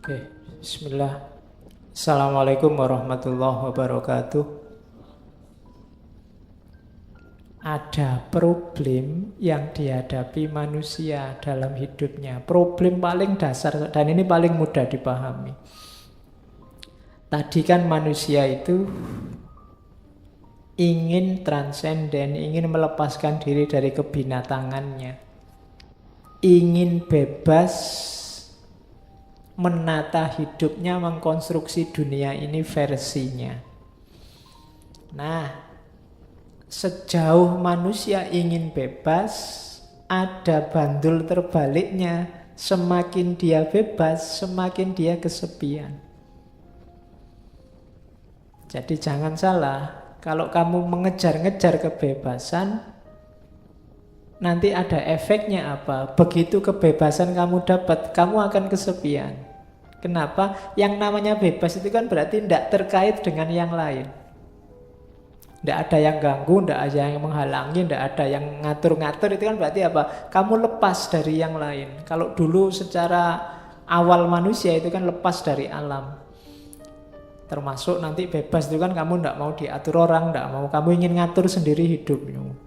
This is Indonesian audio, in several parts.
Oke, bismillah. Assalamualaikum warahmatullahi wabarakatuh. Ada problem yang dihadapi manusia dalam hidupnya. Problem paling dasar dan ini paling mudah dipahami. Tadi kan manusia itu ingin transenden, ingin melepaskan diri dari kebinatangannya. Ingin bebas menata hidupnya, mengkonstruksi dunia ini versinya. Nah, sejauh manusia ingin bebas, ada bandul terbaliknya. Semakin dia bebas, semakin dia kesepian. Jadi jangan salah, kalau kamu mengejar-ngejar kebebasan, nanti ada efeknya apa? Begitu kebebasan kamu dapat, kamu akan kesepian. Kenapa? Yang namanya bebas itu kan berarti tidak terkait dengan yang lain. Tidak ada yang ganggu, tidak ada yang menghalangi, tidak ada yang ngatur-ngatur. Itu kan berarti apa? Kamu lepas dari yang lain. Kalau dulu secara awal manusia itu kan lepas dari alam. Termasuk nanti bebas itu kan kamu tidak mau diatur orang, tidak mau, kamu ingin ngatur sendiri hidupmu.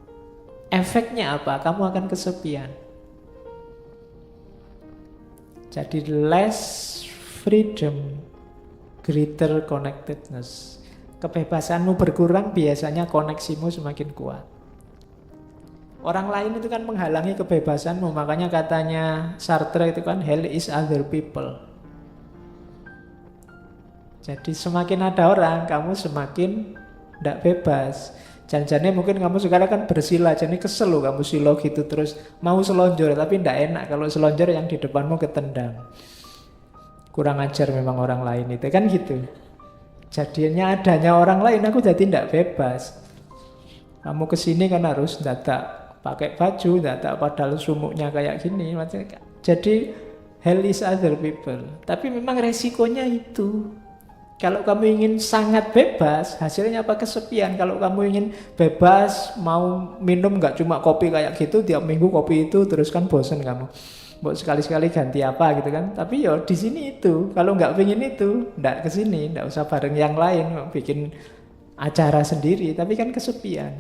Efeknya apa? Kamu akan kesepian. Jadi less freedom, greater connectedness. Kebebasanmu berkurang, biasanya koneksimu semakin kuat. Orang lain itu kan menghalangi kebebasanmu. Makanya katanya Sartre itu kan hell is other people. Jadi semakin ada orang, kamu semakin tidak bebas. Jangan-jangan mungkin kamu sekarang kan bersila, jadi kesel loh kamu silo gitu terus mau selonjor, tapi tidak enak kalau selonjor yang di depanmu ketendang. Kurang ajar memang orang lain itu kan gitu. Jadinya adanya orang lain aku jadi tidak bebas. Kamu kesini kan harus dadak pakai baju, dadak padahal sumuknya kayak gini. Jadi hell is other people. Tapi memang resikonya itu. Kalau kamu ingin sangat bebas, hasilnya apa? Kesepian. Kalau kamu ingin bebas, mau minum nggak cuma kopi kayak gitu, tiap minggu kopi itu, terus kan bosen kamu. Mau sekali-sekali ganti apa gitu kan. Tapi ya di sini itu. Kalau nggak pengen itu, nggak ke sini, nggak usah bareng yang lain, bikin acara sendiri. Tapi kan kesepian.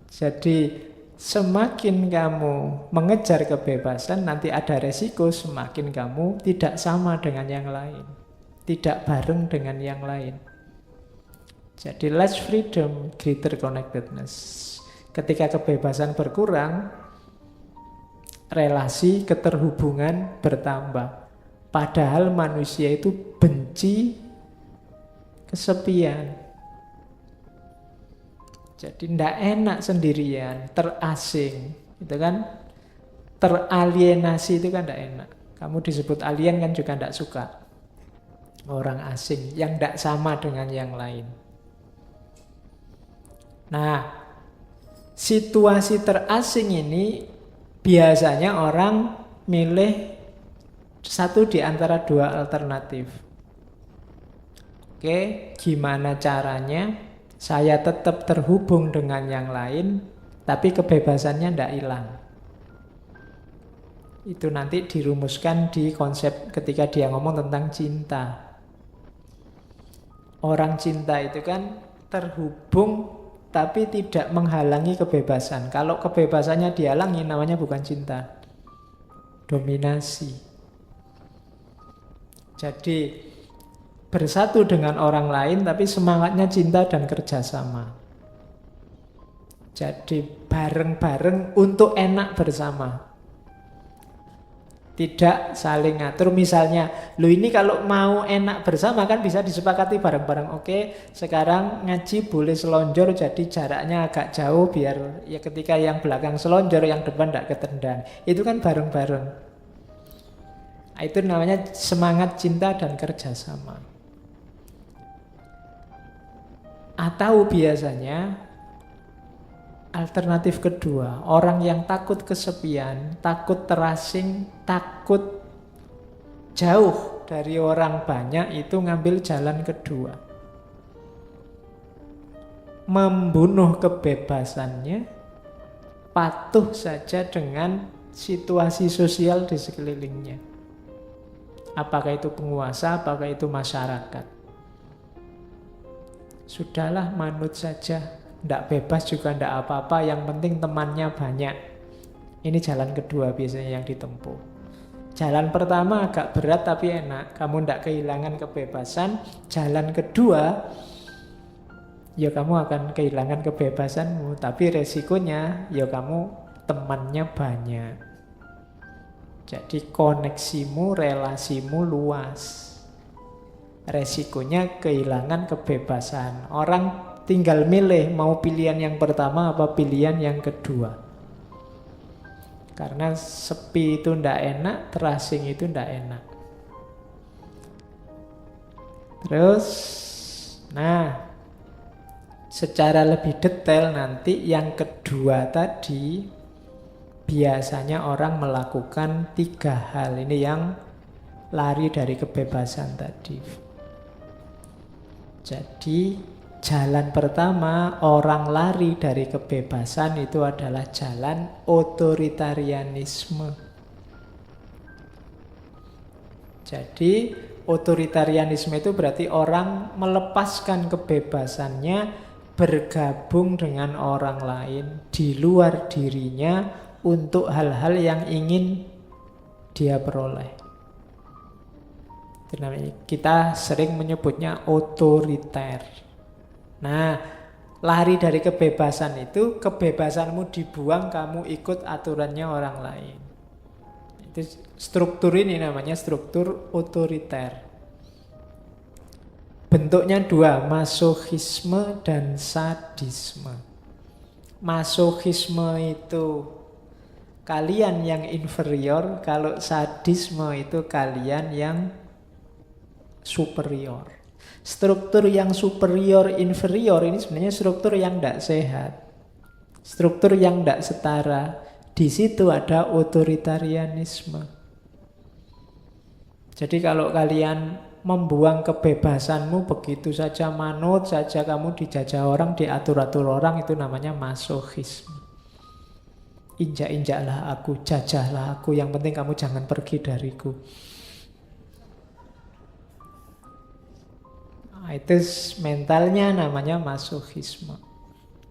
Jadi semakin kamu mengejar kebebasan, nanti ada resiko semakin kamu tidak sama dengan yang lain, tidak bareng dengan yang lain. Jadi less freedom, greater connectedness. Ketika kebebasan berkurang, relasi keterhubungan bertambah. Padahal manusia itu benci kesepian. Jadi tidak enak sendirian, terasing, itu kan, teralienasi itu kan tidak enak. Kamu disebut alien kan juga tidak suka. Orang asing yang tidak sama dengan yang lain. Nah, situasi terasing ini biasanya orang milih satu di antara dua alternatif. Oke, gimana caranya? Saya tetap terhubung dengan yang lain, tapi kebebasannya tidak hilang. Itu nanti dirumuskan di konsep ketika dia ngomong tentang cinta. Orang cinta itu kan terhubung, tapi tidak menghalangi kebebasan. Kalau kebebasannya dihalangi, namanya bukan cinta. Dominasi. Jadi bersatu dengan orang lain tapi semangatnya cinta dan kerjasama. Jadi bareng-bareng untuk enak bersama. Tidak saling ngatur. Misalnya, lu ini kalau mau enak bersama kan bisa disepakati bareng-bareng. Oke, sekarang ngaji boleh selonjor, jadi jaraknya agak jauh biar ya ketika yang belakang selonjor, yang depan tidak ketendang. Itu kan bareng-bareng. Itu namanya semangat cinta dan kerjasama. Atau biasanya alternatif kedua, orang yang takut kesepian, takut terasing, takut jauh dari orang banyak, itu ngambil jalan kedua. Membunuh kebebasannya, patuh saja dengan situasi sosial di sekelilingnya. Apakah itu penguasa, apakah itu masyarakat. Sudahlah, manut saja. Tidak bebas juga tidak apa-apa, yang penting temannya banyak. Ini jalan kedua biasanya yang ditempuh. Jalan pertama agak berat tapi enak, kamu tidak kehilangan kebebasan. Jalan kedua, ya kamu akan kehilangan kebebasanmu, tapi resikonya ya kamu temannya banyak. Jadi koneksimu, relasimu luas. Resikonya kehilangan kebebasan. Orang tinggal milih mau pilihan yang pertama apa pilihan yang kedua. Karena sepi itu ndak enak, terasing itu ndak enak. Terus, nah, secara lebih detail nanti yang kedua tadi, biasanya orang melakukan 3 hal. Ini yang lari dari kebebasan tadi. Jadi jalan pertama orang lari dari kebebasan itu adalah jalan otoritarianisme. Jadi otoritarianisme itu berarti orang melepaskan kebebasannya, bergabung dengan orang lain di luar dirinya untuk hal-hal yang ingin dia peroleh. Kita sering menyebutnya otoriter. Nah, lari dari kebebasan itu, kebebasanmu dibuang, kamu ikut aturannya orang lain. Itu struktur ini namanya struktur otoriter. Bentuknya 2, masokisme dan sadisme. Masokisme itu kalian yang inferior, kalau sadisme itu kalian yang superior. Struktur yang superior inferior ini sebenarnya struktur yang tidak sehat, struktur yang tidak setara. Di situ ada otoritarianisme. Jadi kalau kalian membuang kebebasanmu begitu saja, manut saja, kamu dijajah orang, diatur-atur orang, itu namanya masokisme. Injak-injaklah aku, jajahlah aku, yang penting kamu jangan pergi dariku. Itu mentalnya namanya masokisme.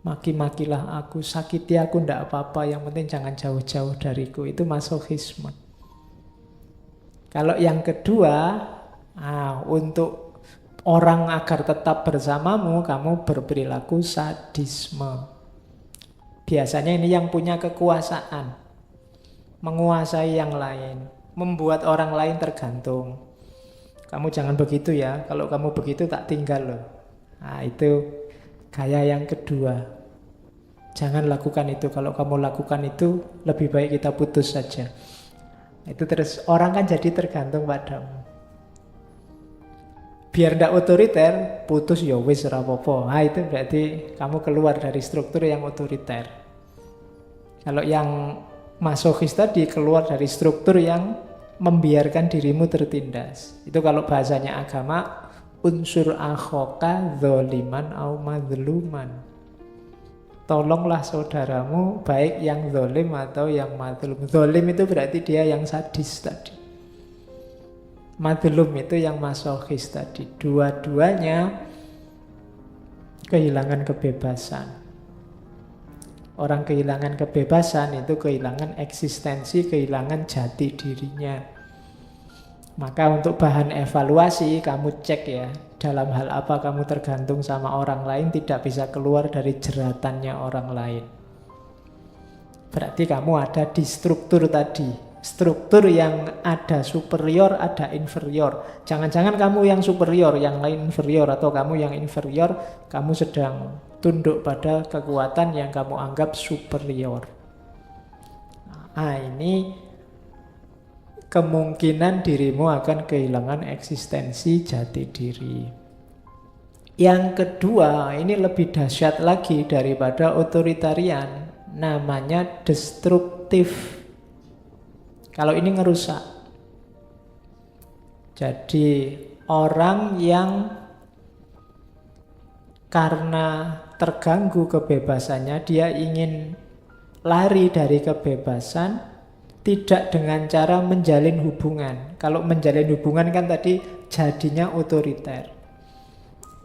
Maki-makilah aku, sakiti aku, ndak apa-apa, yang penting jangan jauh-jauh dariku. Itu masokisme. Kalau yang kedua, untuk orang agar tetap bersamamu, kamu berperilaku sadisme. Biasanya ini yang punya kekuasaan, menguasai yang lain, membuat orang lain tergantung. Kamu jangan begitu ya, kalau kamu begitu tak tinggal loh. Nah, itu gaya yang kedua. Jangan lakukan itu, kalau kamu lakukan itu lebih baik kita putus saja. Itu terus orang kan jadi tergantung padamu. Biar tidak otoriter, putus ya wis ora apa-apa. Nah, itu berarti kamu keluar dari struktur yang otoriter. Kalau yang masokis tadi keluar dari struktur yang membiarkan dirimu tertindas. Itu kalau bahasanya agama, unsur akhoka dzaliman au madzluman. Tolonglah saudaramu baik yang zalim atau yang madzlum. Zalim itu berarti dia yang sadis tadi. Madzlum itu yang masokis tadi. Dua-duanya kehilangan kebebasan. Orang kehilangan kebebasan itu kehilangan eksistensi, kehilangan jati dirinya. Maka untuk bahan evaluasi kamu cek ya, dalam hal apa kamu tergantung sama orang lain, tidak bisa keluar dari jeratannya orang lain. Berarti kamu ada di struktur tadi. Struktur yang ada superior, ada inferior. Jangan-jangan kamu yang superior, yang lain inferior, atau kamu yang inferior, kamu sedang tunduk pada kekuatan yang kamu anggap superior. Nah, ini kemungkinan dirimu akan kehilangan eksistensi jati diri. Yang kedua, ini lebih dahsyat lagi daripada otoritarian, namanya destruktif. Kalau ini ngerusak. Jadi orang yang karena terganggu kebebasannya, dia ingin lari dari kebebasan, Tidak dengan cara menjalin hubungan. Kalau menjalin hubungan kan tadi jadinya otoriter.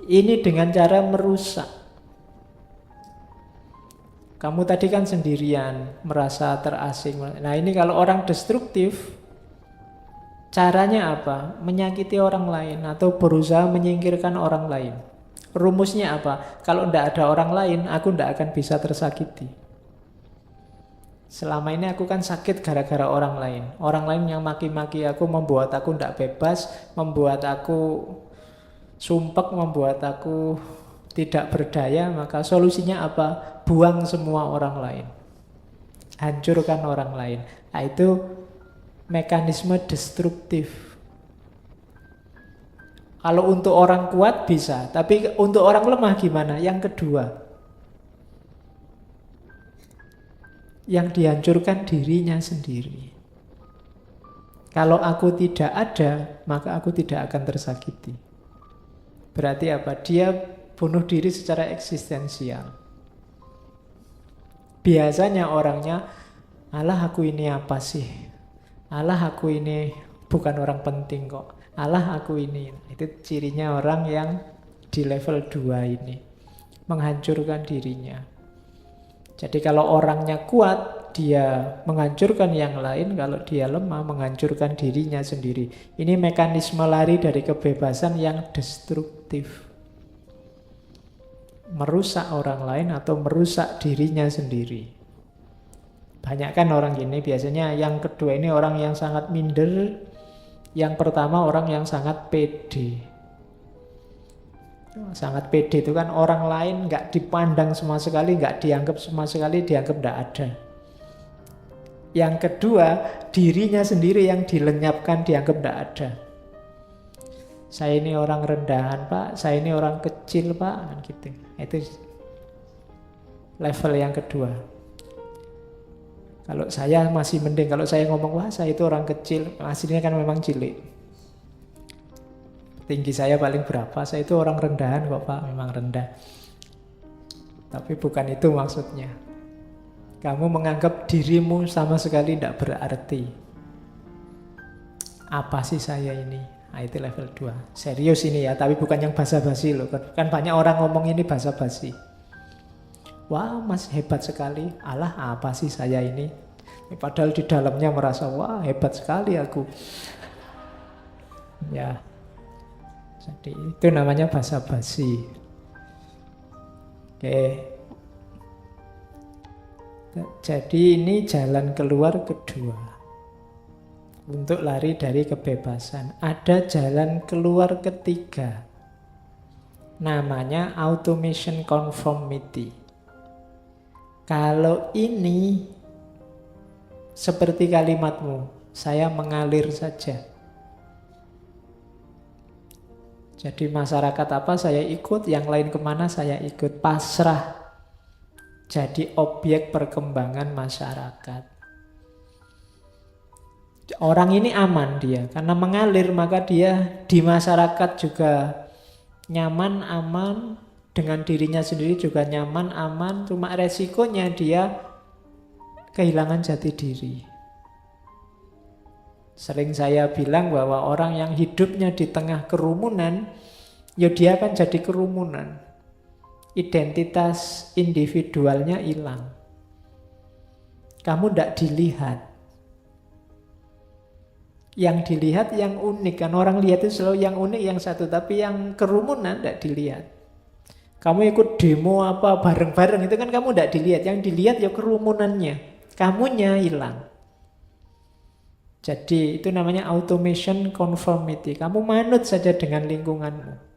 Ini dengan cara merusak. Kamu tadi kan sendirian, merasa terasing. Nah ini kalau orang destruktif, caranya apa? Menyakiti orang lain atau berusaha menyingkirkan orang lain. Rumusnya apa? Kalau tidak ada orang lain, aku tidak akan bisa tersakiti. Selama ini aku kan sakit gara-gara orang lain. Orang lain yang maki-maki aku membuat aku tidak bebas, membuat aku sumpek, membuat aku tidak berdaya. Maka solusinya apa? Buang semua orang lain. Hancurkan orang lain. Nah, itu mekanisme destruktif. Kalau untuk orang kuat bisa, tapi untuk orang lemah gimana? Yang kedua, yang dihancurkan dirinya sendiri. Kalau aku tidak ada, maka aku tidak akan tersakiti. Berarti apa? Dia bunuh diri secara eksistensial. Biasanya orangnya, alah aku ini apa sih? Alah aku ini bukan orang penting kok. Alah aku ini. Itu cirinya orang yang di level 2 ini. Menghancurkan dirinya. Jadi kalau orangnya kuat, dia menghancurkan yang lain. Kalau dia lemah, menghancurkan dirinya sendiri. Ini mekanisme lari dari kebebasan yang destruktif. Merusak orang lain atau merusak dirinya sendiri. Banyak kan orang gini, biasanya yang kedua ini orang yang sangat minder. Yang pertama orang yang sangat pede. Sangat pede itu kan orang lain nggak dipandang sama sekali, nggak dianggap sama sekali, dianggap nggak ada. Yang kedua, dirinya sendiri yang dilenyapkan, dianggap nggak ada. Saya ini orang rendahan pak, saya ini orang kecil pak, gitu. Itu level yang kedua. Kalau saya masih mending, kalau saya ngomong wah saya itu orang kecil, aslinya kan memang cilik. Tinggi saya paling berapa, saya itu orang rendahan kok pak, memang rendah. Tapi bukan itu maksudnya. Kamu menganggap dirimu sama sekali tidak berarti. Apa sih saya ini? Nah, itu level 2. Serius ini ya, tapi bukan yang basa-basi loh. Kan banyak orang ngomong ini basa-basi. Wah, mas hebat sekali. Alah, apa sih saya ini? Padahal di dalamnya merasa, wah hebat sekali aku. Ya, jadi itu namanya basa-basi. Oke. Jadi ini jalan keluar kedua. Untuk lari dari kebebasan. Ada jalan keluar ketiga. Namanya automation conformity. Kalau ini seperti kalimatmu, saya mengalir saja. Jadi masyarakat apa saya ikut, yang lain kemana saya ikut. Pasrah. Jadi objek perkembangan masyarakat. Orang ini aman dia, karena mengalir maka dia di masyarakat juga nyaman, aman, dengan dirinya sendiri juga nyaman, aman. Cuma resikonya dia kehilangan jati diri. Sering saya bilang bahwa orang yang hidupnya di tengah kerumunan, ya dia akan jadi kerumunan. Identitas individualnya hilang. Kamu tidak dilihat. Yang dilihat yang unik, kan orang lihat itu selalu yang unik yang satu, tapi yang kerumunan tidak dilihat. Kamu ikut demo apa bareng-bareng itu kan kamu tidak dilihat, yang dilihat ya kerumunannya, kamunya hilang. Jadi itu namanya automation conformity. Kamu manut saja dengan lingkunganmu.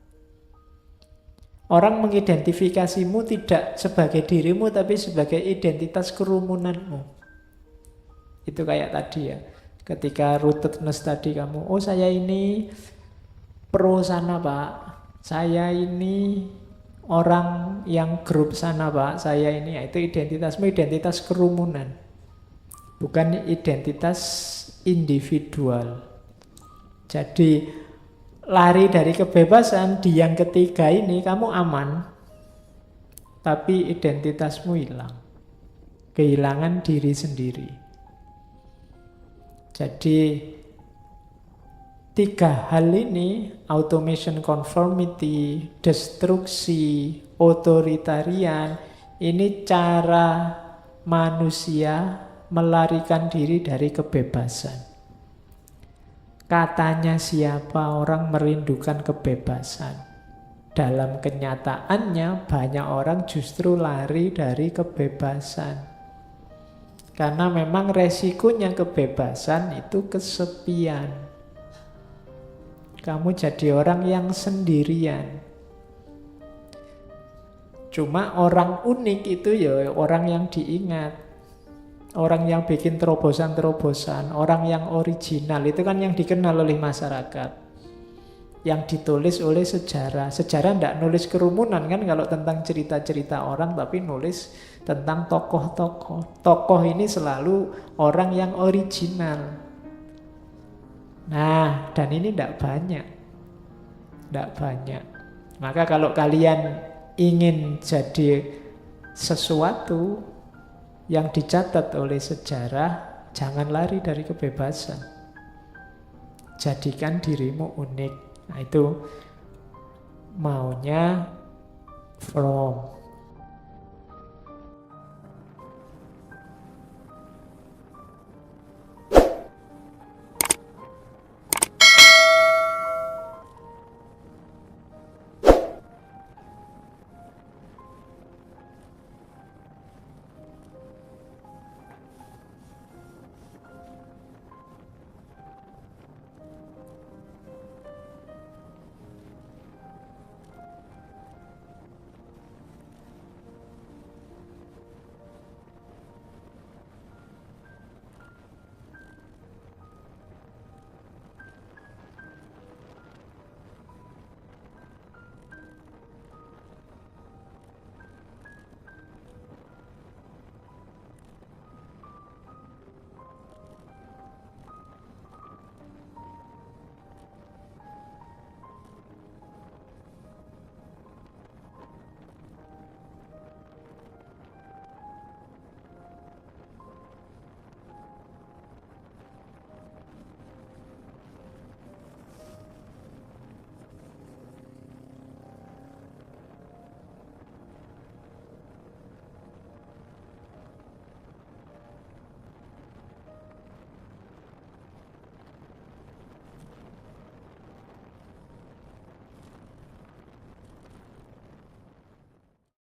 Orang mengidentifikasimu tidak sebagai dirimu, tapi sebagai identitas kerumunanmu. Itu kayak tadi ya. Ketika rootedness tadi kamu, oh saya ini pro sana pak, saya ini orang yang grup sana pak, saya ini, ya, itu identitasmu, identitas kerumunan, bukan identitas individual. Jadi lari dari kebebasan di yang ketiga ini kamu aman, tapi identitasmu hilang, kehilangan diri sendiri. Jadi tiga hal ini, automation conformity, destruksi, otoritarian, ini cara manusia melarikan diri dari kebebasan. Katanya siapa orang merindukan kebebasan. Dalam kenyataannya banyak orang justru lari dari kebebasan. Karena memang resikonya kebebasan itu kesepian. Kamu jadi orang yang sendirian. Cuma orang unik itu ya orang yang diingat. Orang yang bikin terobosan-terobosan, orang yang original, itu kan yang dikenal oleh masyarakat. Yang ditulis oleh sejarah. Sejarah tidak nulis kerumunan kan kalau tentang cerita-cerita orang, tapi nulis tentang tokoh-tokoh. Tokoh ini selalu orang yang original. Nah, dan ini tidak banyak. Tidak banyak. Maka kalau kalian ingin jadi sesuatu yang dicatat oleh sejarah, jangan lari dari kebebasan. Jadikan dirimu unik. Nah, itu maunya From.